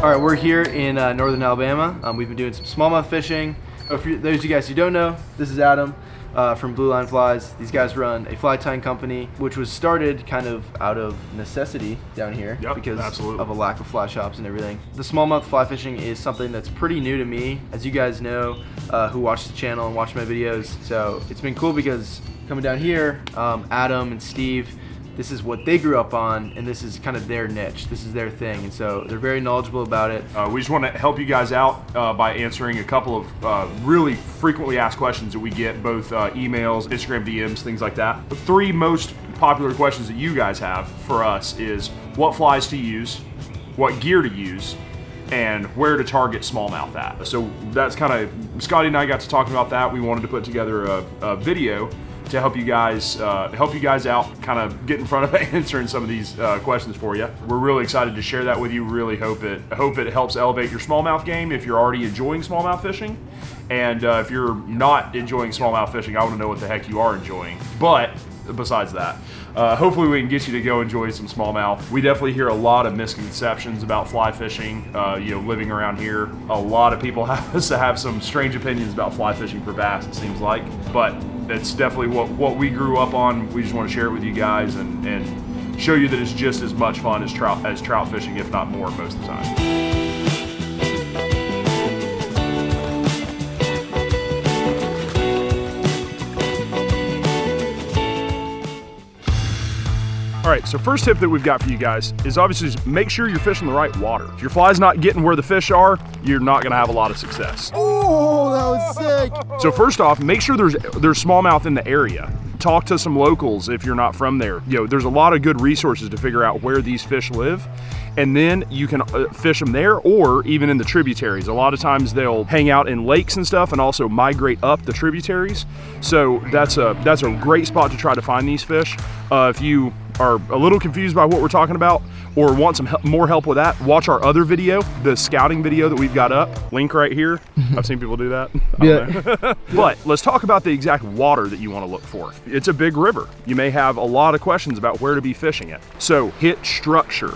All right, we're here in northern Alabama. We've been doing some smallmouth fishing. For those of you guys who don't know, this is Adam from Blue Line Flies. These guys run a fly tying company, which was started kind of out of necessity down here because of a lack of fly shops and everything. The smallmouth fly fishing is something that's pretty new to me, as you guys know, who watch the channel and watch my videos. So it's been cool because coming down here, Adam and Steve, this is what they grew up on, and this is kind of their niche. This is their thing, and so they're very knowledgeable about it. We just want to help you guys out by answering a couple of really frequently asked questions that we get, both emails, Instagram DMs, things like that. The three most popular questions that you guys have for us is what flies to use, what gear to use, and where to target smallmouth at. So that's kind of, Scotty and I got to talking about that. We wanted to put together a video to help you guys out, kind of get in front of answering some of these questions for you. We're really excited to share that with you. Really hope it helps elevate your smallmouth game if you're already enjoying smallmouth fishing. And if you're not enjoying smallmouth fishing, I want to know what the heck you are enjoying. But besides that, hopefully we can get you to go enjoy some smallmouth. We definitely hear a lot of misconceptions about fly fishing. Living around here, a lot of people have some strange opinions about fly fishing for bass, it seems like. But it's definitely what we grew up on. We just want to share it with you guys and show you that it's just as much fun as trout fishing, if not more, most of the time. All right, so first tip that we've got for you guys is obviously just make sure you're fishing the right water. If your fly's not getting where the fish are, you're not gonna have a lot of success. Oh, that was sick. So first off, make sure there's smallmouth in the area. Talk to some locals if you're not from there. There's a lot of good resources to figure out where these fish live. And then you can fish them there or even in the tributaries. A lot of times they'll hang out in lakes and stuff and also migrate up the tributaries. So that's a great spot to try to find these fish. If you are a little confused by what we're talking about or want some more help with that, watch our other video, the scouting video that we've got up. Link right here. I've seen people do that. Yeah. But let's talk about the exact water that you want to look for. It's a big river. You may have a lot of questions about where to be fishing it. So hit structure.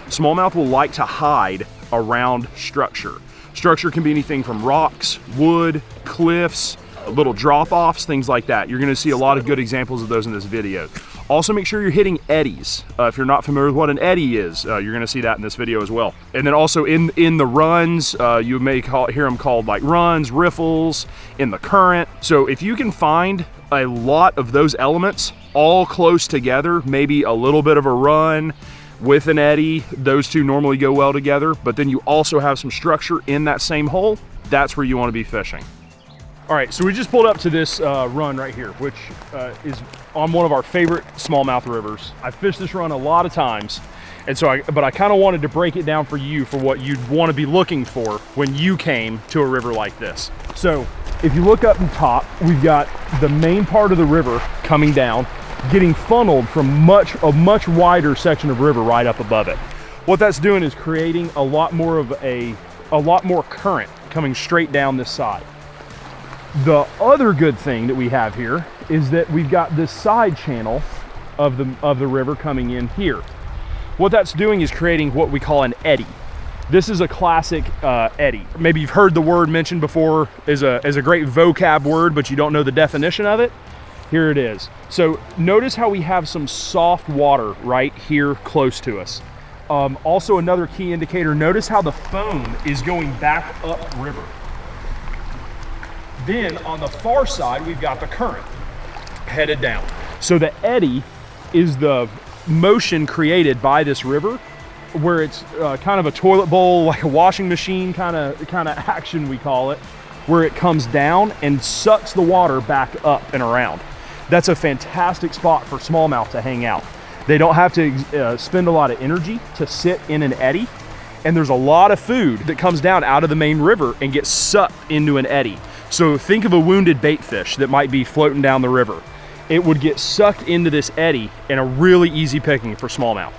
Smallmouth will like to hide around structure. Structure can be anything from rocks, wood, cliffs, little drop-offs, things like that. You're gonna see a lot of good examples of those in this video. Also make sure you're hitting eddies. If you're not familiar with what an eddy is, you're gonna see that in this video as well. And then also in the runs, you may hear them called like runs, riffles, in the current. So if you can find a lot of those elements all close together, maybe a little bit of a run, with an eddy, those two normally go well together, but then you also have some structure in that same hole, that's where you want to be fishing. All right, so we just pulled up to this run right here, which is on one of our favorite smallmouth rivers. I've fished this run a lot of times, and so but I kind of wanted to break it down for you for what you'd want to be looking for when you came to a river like this. So if you look up in top, we've got the main part of the river coming down, getting funneled from a much wider section of river right up above it. What that's doing is creating a lot more current coming straight down this side. The other good thing that we have here is that we've got this side channel of the river coming in here. What that's doing is creating what we call an eddy. This is a classic eddy. Maybe you've heard the word mentioned before as a great vocab word, but you don't know the definition of it. Here it is. So notice how we have some soft water right here close to us. Also another key indicator, notice how the foam is going back up river. Then on the far side, we've got the current headed down. So the eddy is the motion created by this river, where it's kind of a toilet bowl, like a washing machine kind of action, we call it, where it comes down and sucks the water back up and around. That's a fantastic spot for smallmouth to hang out. They don't have to spend a lot of energy to sit in an eddy, and there's a lot of food that comes down out of the main river and gets sucked into an eddy. So think of a wounded bait fish that might be floating down the river. It would get sucked into this eddy and a really easy picking for smallmouth.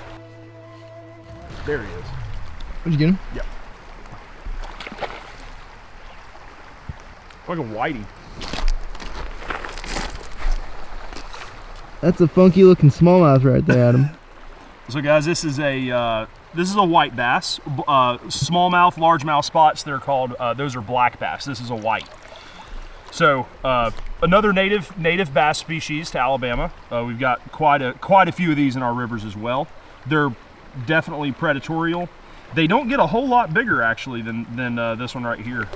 There he is. Did you get him? Yep. Like a whitey. That's a funky looking smallmouth right there, Adam. So guys, this is a This is a white bass. Smallmouth, largemouth spots, they're called, those are black bass. This is a white. So another native bass species to Alabama. We've got quite a few of these in our rivers as well. They're definitely predatorial. They don't get a whole lot bigger actually than this one right here.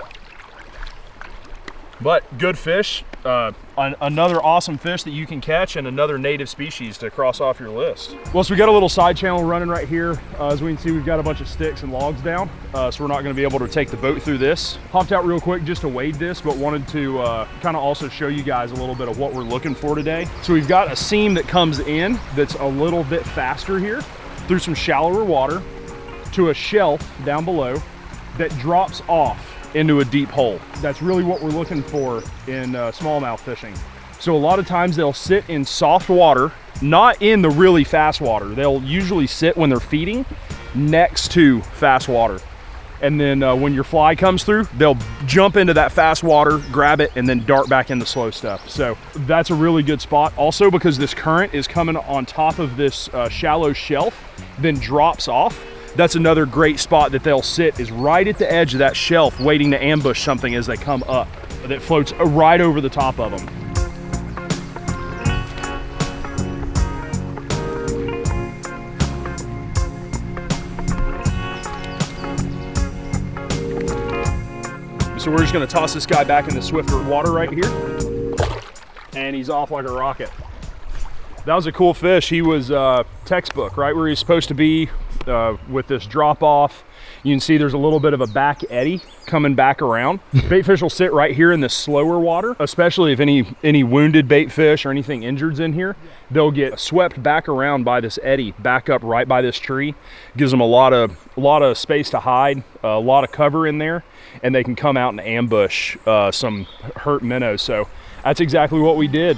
But good fish, another awesome fish that you can catch, and another native species to cross off your list. Well, so we got a little side channel running right here. As we can see, we've got a bunch of sticks and logs down, so we're not gonna be able to take the boat through this. Hopped out real quick just to wade this, but wanted to kind of also show you guys a little bit of what we're looking for today. So we've got a seam that comes in that's a little bit faster here through some shallower water to a shelf down below that drops off into a deep hole. That's really what we're looking for in smallmouth fishing. So a lot of times they'll sit in soft water, not in the really fast water. They'll usually sit when they're feeding next to fast water. And then when your fly comes through, they'll jump into that fast water, grab it, and then dart back into slow stuff. So that's a really good spot. Also because this current is coming on top of this shallow shelf, then drops off. That's another great spot that they'll sit, is right at the edge of that shelf waiting to ambush something as they come up that floats right over the top of them. So we're just gonna toss this guy back in the swifter water right here, and he's off like a rocket. That was a cool fish. He was textbook, right where he's supposed to be with this drop off. You can see there's a little bit of a back eddy coming back around. Bait fish will sit right here in this slower water, especially if any wounded bait fish or anything injured's in here. They'll get swept back around by this eddy, back up right by this tree. Gives them a lot of space to hide, a lot of cover in there, and they can come out and ambush some hurt minnows. So that's exactly what we did.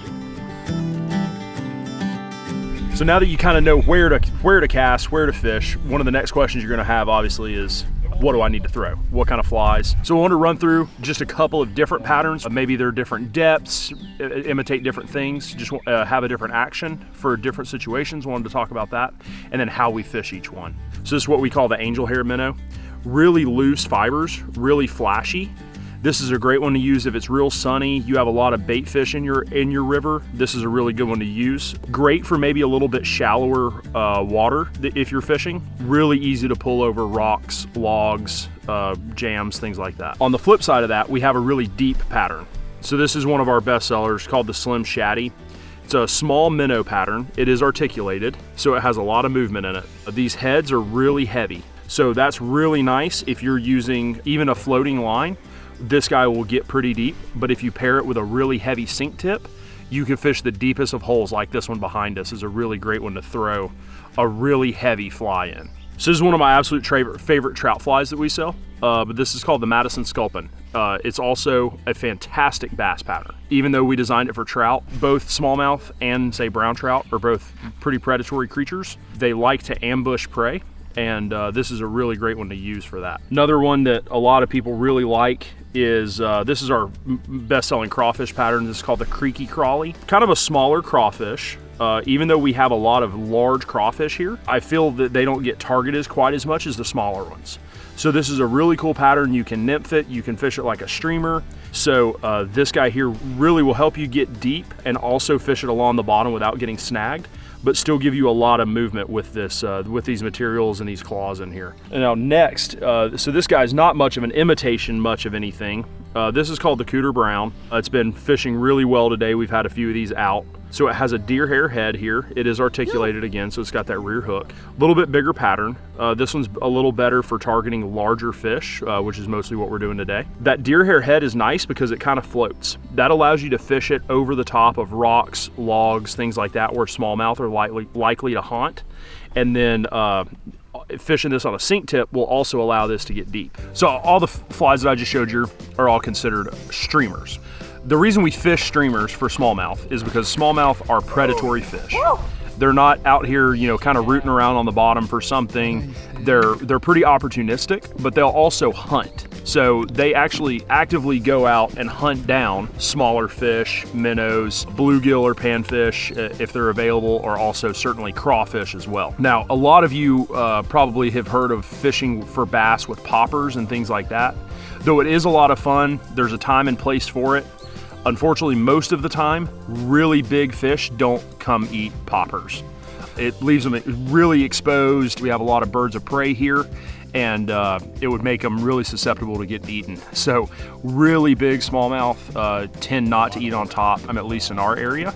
So now that you kind of know where to cast, where to fish, one of the next questions you're gonna have obviously is, what do I need to throw? What kind of flies? So I want to run through just a couple of different patterns. Maybe they're different depths, imitate different things, just have a different action for different situations. Wanted to talk about that, and then how we fish each one. So this is what we call the angel hair minnow. Really loose fibers, really flashy. This is a great one to use if it's real sunny, you have a lot of bait fish in your river. This is a really good one to use. Great for maybe a little bit shallower water if you're fishing. Really easy to pull over rocks, logs, jams, things like that. On the flip side of that, we have a really deep pattern. So this is one of our best sellers called the Slim Shaddy. It's a small minnow pattern. It is articulated, so it has a lot of movement in it. These heads are really heavy. So that's really nice if you're using even a floating line. This guy will get pretty deep, but if you pair it with a really heavy sink tip, you can fish the deepest of holes. Like this one behind us is a really great one to throw a really heavy fly in. So this is one of my absolute favorite trout flies that we sell, but this is called the Madison Sculpin. It's also a fantastic bass pattern. Even though we designed it for trout, both smallmouth and say brown trout are both pretty predatory creatures. They like to ambush prey, and this is a really great one to use for that. Another one that a lot of people really like is, this is our best-selling crawfish pattern. This is called the Creaky Crawly. Kind of a smaller crawfish. Even though we have a lot of large crawfish here, I feel that they don't get targeted quite as much as the smaller ones. So this is a really cool pattern. You can nymph it, you can fish it like a streamer. So this guy here really will help you get deep and also fish it along the bottom without getting snagged, but still give you a lot of movement with this, with these materials and these claws in here. And now next, so this guy's not much of an imitation much of anything. This is called the Cooter Brown. It's been fishing really well today. We've had a few of these out. So it has a deer hair head here. It is articulated again, so it's got that rear hook. A little bit bigger pattern. This one's a little better for targeting larger fish, which is mostly what we're doing today. That deer hair head is nice because it kind of floats. That allows you to fish it over the top of rocks, logs, things like that, where smallmouth are likely to haunt. And then fishing this on a sink tip will also allow this to get deep. So all the flies that I just showed you are all considered streamers. The reason we fish streamers for smallmouth is because smallmouth are predatory fish. They're not out here, you know, kind of rooting around on the bottom for something. They're pretty opportunistic, but they'll also hunt. So they actually actively go out and hunt down smaller fish, minnows, bluegill or panfish if they're available, or also certainly crawfish as well. Now, a lot of you probably have heard of fishing for bass with poppers and things like that. Though it is a lot of fun, there's a time and place for it. Unfortunately, most of the time, really big fish don't come eat poppers. It leaves them really exposed. We have a lot of birds of prey here, and it would make them really susceptible to getting eaten. So really big smallmouth tend not to eat on top, at least in our area.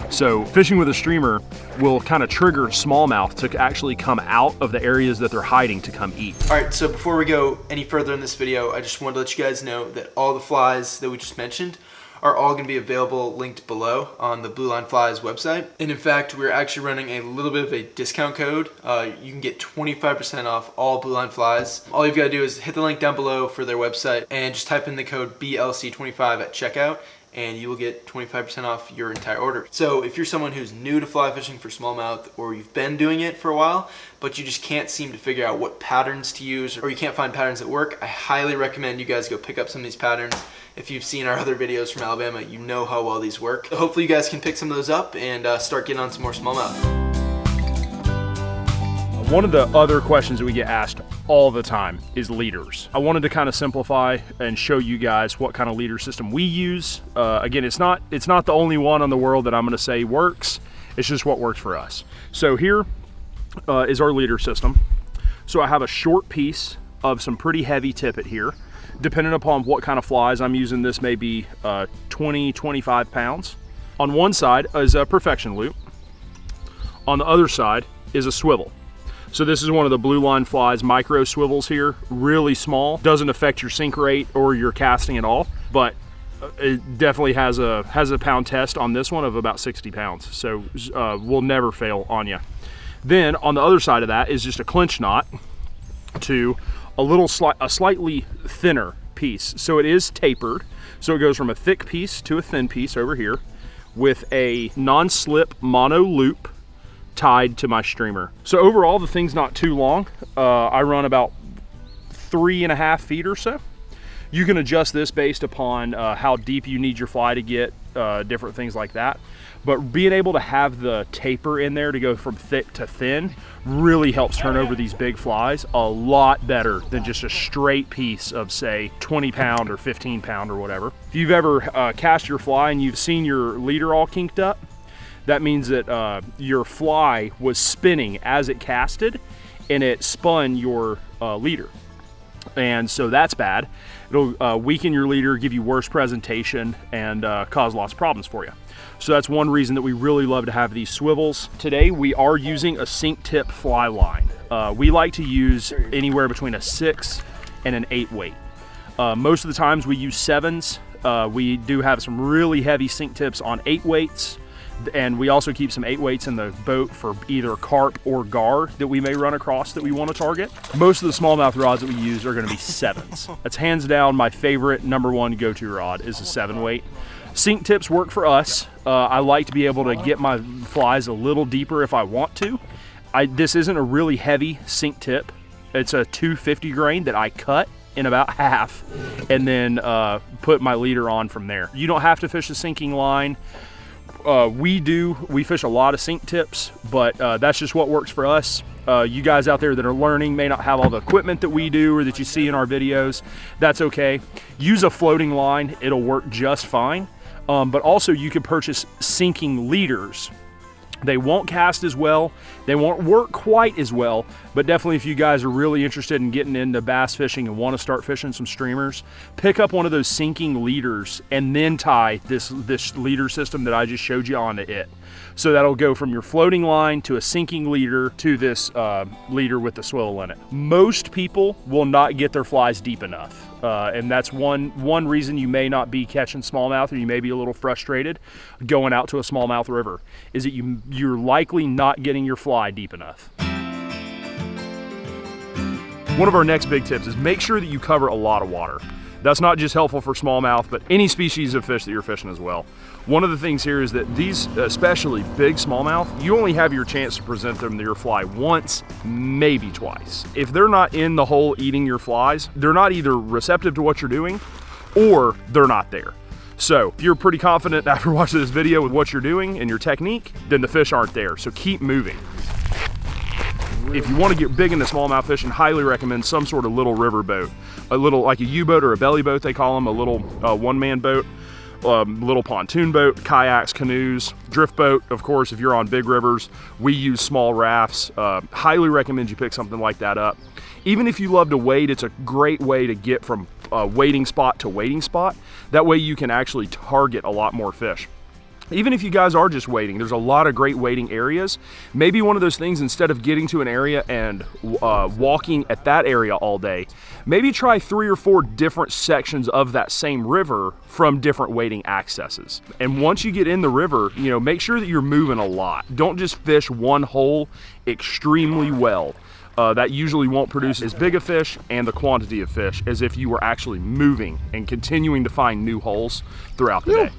So fishing with a streamer will kind of trigger smallmouth to actually come out of the areas that they're hiding to come eat. All right, so before we go any further in this video, I just wanted to let you guys know that all the flies that we just mentioned are all going to be available linked below on the Blue Line Flies website. And in fact, we're actually running a little bit of a discount code. You can get 25% off all Blue Line Flies. All you've got to do is hit the link down below for their website and just type in the code BLC25 at checkout, and you will get 25% off your entire order. So if you're someone who's new to fly fishing for smallmouth, or you've been doing it for a while, but you just can't seem to figure out what patterns to use, or you can't find patterns that work, I highly recommend you guys go pick up some of these patterns. If you've seen our other videos from Alabama, you know how well these work. So hopefully you guys can pick some of those up and start getting on some more smallmouth. One of the other questions that we get asked all the time is leaders. I wanted to kind of simplify and show you guys what kind of leader system we use. Again, it's not the only one on the world that I'm going to say works. It's just what works for us. So here is our leader system. So I have a short piece of some pretty heavy tippet here. Depending upon what kind of flies I'm using, this may be 20, 25 pounds. On one side is a perfection loop. On the other side is a swivel. So this is one of the Blue Line Flies micro swivels here, really small. Doesn't affect your sink rate or your casting at all, but it definitely has a pound test on this one of about 60 pounds. So will never fail on you. Then on the other side of that is just a clinch knot to a slightly thinner piece. So it is tapered. So it goes from a thick piece to a thin piece over here with a non-slip mono loop tied to my streamer. So overall, the thing's not too long. I run about 3.5 feet or so. You can adjust this based upon how deep you need your fly to get, different things like that. But being able to have the taper in there to go from thick to thin really helps turn over these big flies a lot better than just a straight piece of, say, 20 pound or 15 pound or whatever. If you've ever cast your fly and you've seen your leader all kinked up, that means that your fly was spinning as it casted and it spun your leader. And so that's bad. It'll weaken your leader, give you worse presentation, and cause lots of problems for you. So that's one reason that we really love to have these swivels. Today we are using a sink tip fly line. We like to use anywhere between a 6 and an 8 weight. Most of the times we use 7s. We do have some really heavy sink tips on 8 weights. And we also keep some 8 weights in the boat for either carp or gar that we may run across that we want to target. Most of the smallmouth rods that we use are going to be 7s. That's hands down my favorite #1 go-to rod is a 7 weight. Sink tips work for us. I like to be able to get my flies a little deeper if I want to. This isn't a really heavy sink tip. It's a 250 grain that I cut in about half and then put my leader on from there. You don't have to fish a sinking line. We fish a lot of sink tips, but that's just what works for us. You guys out there that are learning may not have all the equipment that we do or that you see in our videos. That's okay. Use a floating line. It'll work just fine. But also you can purchase sinking leaders. They won't cast as well. They won't work quite as well, but definitely if you guys are really interested in getting into bass fishing and want to start fishing some streamers, pick up one of those sinking leaders and then tie this leader system that I just showed you onto it. So that'll go from your floating line to a sinking leader to this leader with the swivel in it. Most people will not get their flies deep enough. And that's one reason you may not be catching smallmouth, or you may be a little frustrated going out to a smallmouth river, is that you're likely not getting your fly deep enough. One of our next big tips is make sure that you cover a lot of water. That's not just helpful for smallmouth, but any species of fish that you're fishing as well. One of the things here is that these, especially big smallmouth, you only have your chance to present them to your fly once, maybe twice. If they're not in the hole eating your flies, they're not either receptive to what you're doing or they're not there. So if you're pretty confident after watching this video with what you're doing and your technique, then the fish aren't there. So keep moving. If you want to get big into smallmouth fishing, highly recommend some sort of little river boat. A little, like a U-boat or a belly boat they call them, a little one-man boat, little pontoon boat, kayaks, canoes, drift boat. Of course, if you're on big rivers, we use small rafts. Highly recommend you pick something like that up. Even if you love to wade, it's a great way to get from wading spot to wading spot. That way you can actually target a lot more fish. Even if you guys are just wading, there's a lot of great wading areas. Maybe one of those things, instead of getting to an area and walking at that area all day, maybe try 3 or 4 different sections of that same river from different wading accesses. And once you get in the river, you know, make sure that you're moving a lot. Don't just fish one hole extremely well. That usually won't produce as big a fish and the quantity of fish as if you were actually moving and continuing to find new holes throughout the day.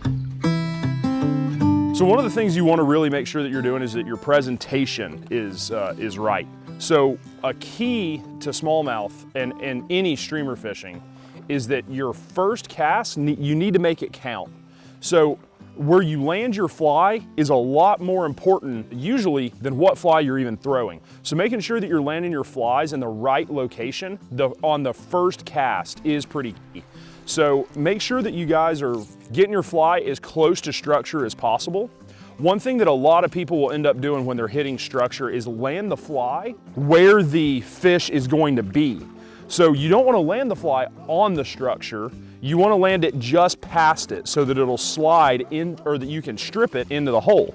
So one of the things you want to really make sure that you're doing is that your presentation is right. So a key to smallmouth and any streamer fishing is that your first cast, you need to make it count. So where you land your fly is a lot more important usually than what fly you're even throwing. So making sure that you're landing your flies in the right location on the first cast is pretty key. So make sure that you guys are getting your fly as close to structure as possible. One thing that a lot of people will end up doing when they're hitting structure is land the fly where the fish is going to be. So you don't want to land the fly on the structure. You want to land it just past it so that it'll slide in, or that you can strip it into the hole.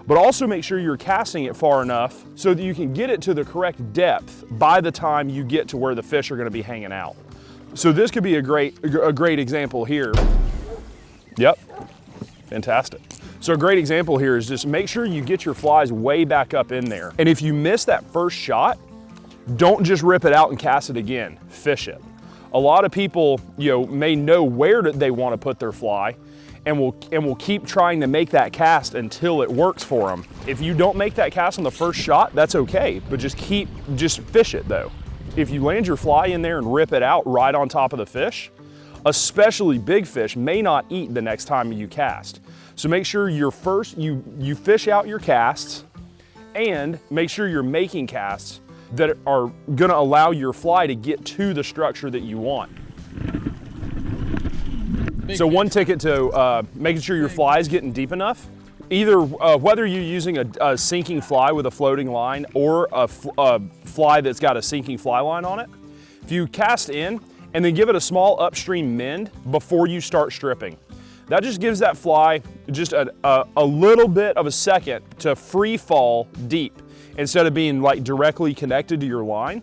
But also make sure you're casting it far enough so that you can get it to the correct depth by the time you get to where the fish are going to be hanging out. So this could be a great example here. Yep, fantastic. So a great example here is just make sure you get your flies way back up in there. And if you miss that first shot, don't just rip it out and cast it again, fish it. A lot of people, you know, may know where they want to put their fly and will keep trying to make that cast until it works for them. If you don't make that cast on the first shot, that's okay, but just fish it though. If you land your fly in there and rip it out right on top of the fish, especially big fish may not eat the next time you cast. So make sure you fish out your casts and make sure you're making casts that are gonna allow your fly to get to the structure that you want. So one ticket to making sure your fly is getting deep enough, either whether you're using a sinking fly with a floating line or a fly that's got a sinking fly line on it, if you cast in and then give it a small upstream mend before you start stripping, that just gives that fly just a little bit of a second to free fall deep instead of being like directly connected to your line.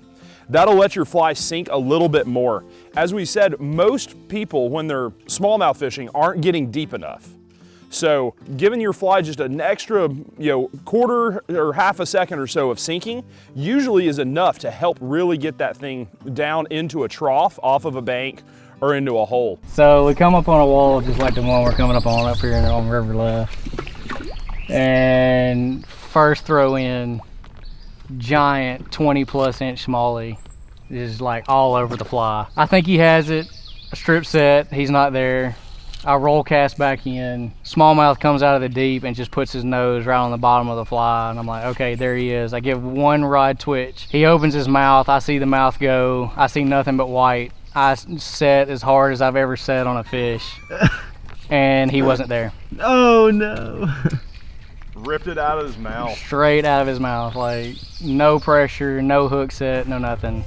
That'll let your fly sink a little bit more. As we said, most people when they're smallmouth fishing aren't getting deep enough. So giving your fly just an extra, quarter or half a second or so of sinking usually is enough to help really get that thing down into a trough off of a bank or into a hole. So we come up on a wall just like the one we're coming up on up here on River Left. And first throw in, giant 20+ inch smallie is like all over the fly. I think he has it, a strip set, he's not there. I roll cast back in, smallmouth comes out of the deep and just puts his nose right on the bottom of the fly, and I'm like, okay, there he is. I give one rod twitch. He opens his mouth, I see the mouth go, I see nothing but white. I set as hard as I've ever set on a fish, and he wasn't there. Oh no. Ripped it out of his mouth. Straight out of his mouth, like no pressure, no hook set, no nothing.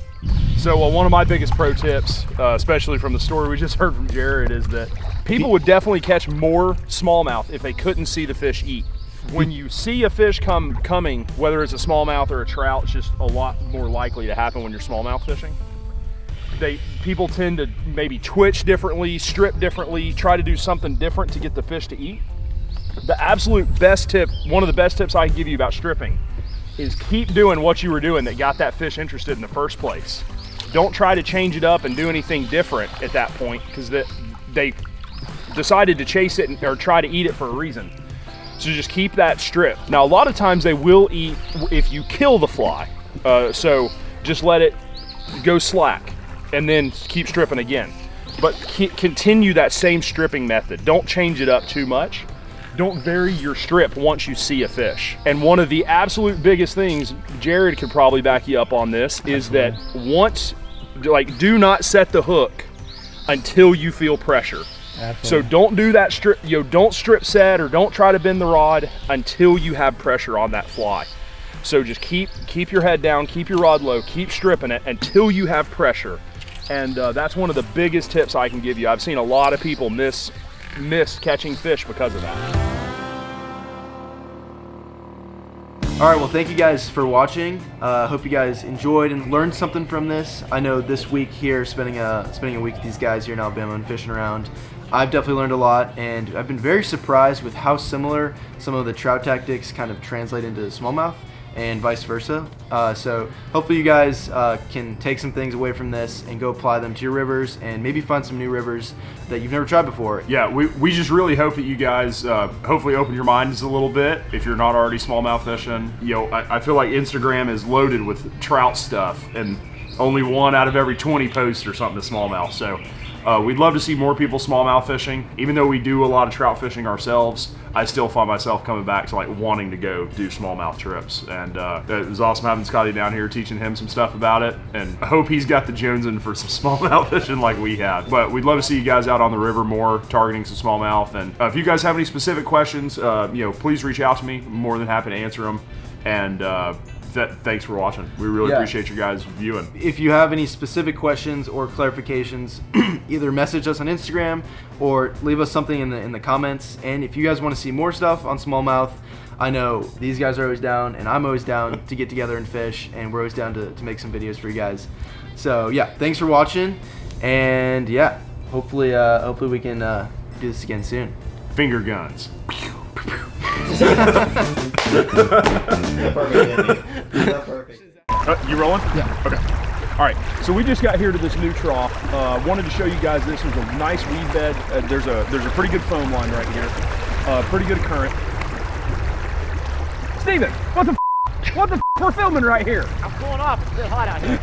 So one of my biggest pro tips, especially from the story we just heard from Jared, is that people would definitely catch more smallmouth if they couldn't see the fish eat. When you see a fish coming, whether it's a smallmouth or a trout, it's just a lot more likely to happen when you're smallmouth fishing. People tend to maybe twitch differently, strip differently, try to do something different to get the fish to eat. The absolute best tip, one of the best tips I can give you about stripping, is keep doing what you were doing that got that fish interested in the first place. don't try to change it up and do anything different at that point, because they decided to chase it or try to eat it for a reason. So just keep that strip. Now, a lot of times they will eat if you kill the fly. So just let it go slack and then keep stripping again. But continue that same stripping method. Don't change it up too much. Don't vary your strip once you see a fish. And one of the absolute biggest things, Jared could probably back you up on this, is that do not set the hook until you feel pressure. Absolutely. So don't do that strip, don't strip set or don't try to bend the rod until you have pressure on that fly. So just keep your head down, keep your rod low, keep stripping it until you have pressure. And that's one of the biggest tips I can give you. I've seen a lot of people miss catching fish because of that. All right, well, thank you guys for watching. Hope you guys enjoyed and learned something from this. I know this week here, spending a week with these guys here in Alabama and fishing around, I've definitely learned a lot, and I've been very surprised with how similar some of the trout tactics kind of translate into smallmouth and vice versa. So hopefully you guys can take some things away from this and go apply them to your rivers and maybe find some new rivers that you've never tried before. Yeah, we just really hope that you guys hopefully open your minds a little bit if you're not already smallmouth fishing. I feel like Instagram is loaded with trout stuff and only 1 out of every 20 posts or something to smallmouth. So we'd love to see more people smallmouth fishing. Even though we do a lot of trout fishing ourselves, I still find myself coming back to wanting to go do smallmouth trips. And it was awesome having Scotty down here, teaching him some stuff about it. And I hope he's got the jonesing for some smallmouth fishing like we have. But we'd love to see you guys out on the river more, targeting some smallmouth. And if you guys have any specific questions, please reach out to me. I'm more than happy to answer them. And thanks for watching. We really appreciate you guys viewing. If you have any specific questions or clarifications, either message us on Instagram or leave us something in the comments. And if you guys want to see more stuff on smallmouth, I know these guys are always down, and I'm always down to get together and fish, and we're always down to make some videos for you guys. So yeah, thanks for watching, and yeah, hopefully we can do this again soon. Finger guns. Perfect. You rolling? Yeah. Okay. All right. So we just got here to this new trough. Wanted to show you guys this. There's a nice weed bed. There's a pretty good foam line right here. Pretty good current. Steven, what the f? What the f? We're filming right here. I'm pulling off. It's a bit hot out here.